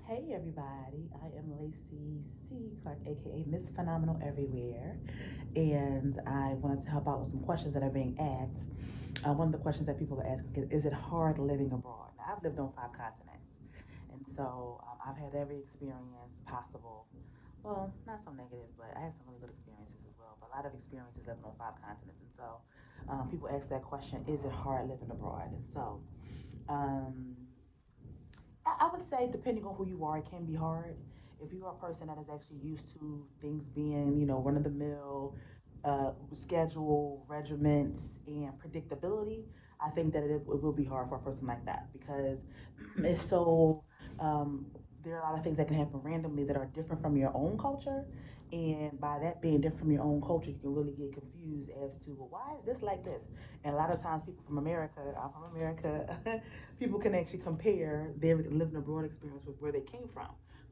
Hey everybody, I am Lacey C, Clark, aka Miss Phenomenal Everywhere, and I wanted to help out with some questions that are being asked. One of the questions that people are asking is it hard living abroad? Now, I've lived on 5 continents, and so I've had every experience possible. Well, not so negative, but I had some really good experiences as well, but a lot of experiences living on 5 continents, and so people ask that question, is it hard living abroad? And so um, I would say, depending on who you are, it can be hard. If you are a person that is actually used to things being, run of the mill, schedule, regiments, and predictability, I think that it will be hard for a person like that because it's so, um, there are a lot of things that can happen randomly that are different from your own culture. And by that being different from your own culture, you can really get confused as to, well, why is this like this? And a lot of times, people from America, I'm from America, people can actually compare their living abroad experience with where they came from.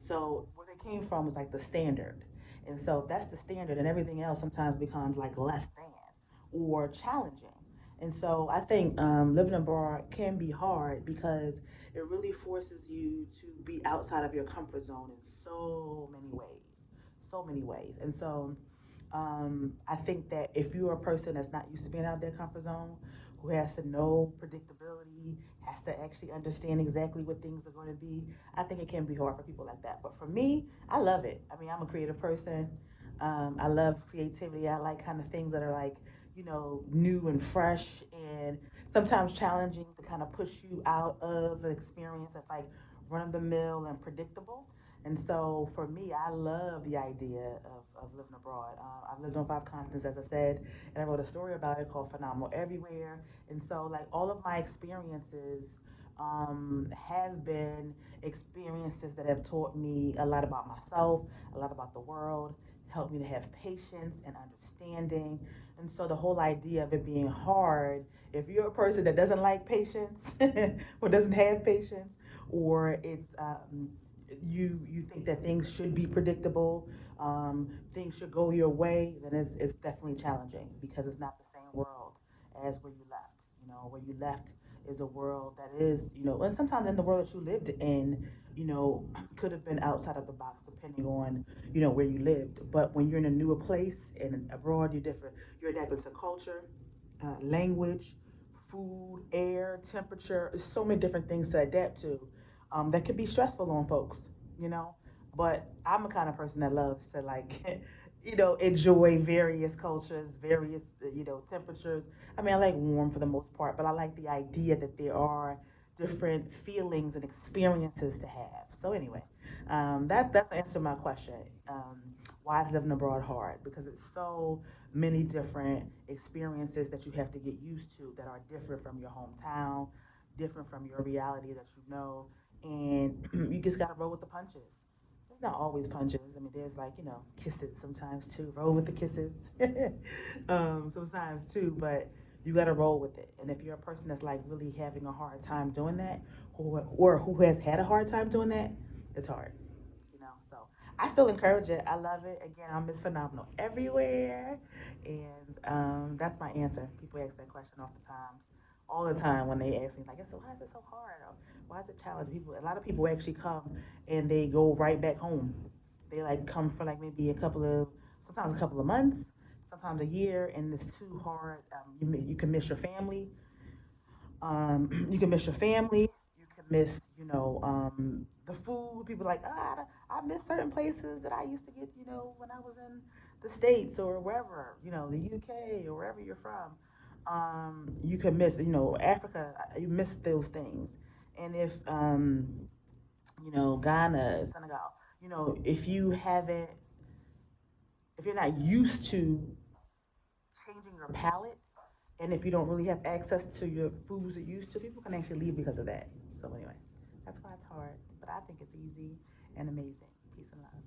So where they came from was like the standard. And so if that's the standard, and everything else sometimes becomes like less than or challenging. And so I think living abroad can be hard because it really forces you to be outside of your comfort zone in so many ways. So many ways. And so I think that if you're a person that's not used to being out of their comfort zone, who has to know predictability, has to actually understand exactly what things are going to be, I think it can be hard for people like that. But for me, I love it. I mean, I'm a creative person. I love creativity. I like kind of things that are like, new and fresh and sometimes challenging to kind of push you out of an experience that's like run of the mill and predictable. And so for me, I love the idea of living abroad. I've lived on 5 continents, as I said, and I wrote a story about it called Phenomenal Everywhere. And so, like, all of my experiences have been experiences that have taught me a lot about myself, a lot about the world, helped me to have patience and understanding. And so, the whole idea of it being hard, if you're a person that doesn't like patience or doesn't have patience, or you think that things should be predictable, things should go your way, then it's definitely challenging because it's not the same world as where you left. Where you left is a world that is, and sometimes in the world that you lived in, could have been outside of the box depending on, where you lived. But when you're in a newer place and abroad, you're different. You're adapting to culture, language, food, air, temperature. There's so many different things to adapt to that could be stressful on folks, you know. But I'm the kind of person that loves to like, enjoy various cultures, various, temperatures. I mean, I like warm for the most part, but I like the idea that there are different feelings and experiences to have. So anyway, that's the answer to my question. Why is living abroad hard? Because it's so many different experiences that you have to get used to that are different from your hometown, different from your reality that you know, and you just gotta roll with the punches. There's not always punches. I mean, there's like, kisses sometimes too. Roll with the kisses, sometimes too. But you got to roll with it. And if you're a person that's like really having a hard time doing that, or who has had a hard time doing that, it's hard. So I still encourage it. I love it. Again, I'm Miss Phenomenal everywhere, and that's my answer. People ask that question all the time when they ask me like, "So why is it so hard? Or why is it challenging?" A lot of people actually come and they go right back home. They like come for like maybe sometimes a couple of months, sometimes a year, and it's too hard. You can miss your family. You can miss your family. You can miss, the food. People like, I miss certain places that I used to get, when I was in the States or wherever, the UK or wherever you're from. You can miss, Africa. You miss those things. And if, Ghana, Senegal, if you're not used to changing your palate, and if you don't really have access to your foods you're used to, people can actually leave because of that. So anyway, that's why it's hard. But I think it's easy and amazing. Peace and love.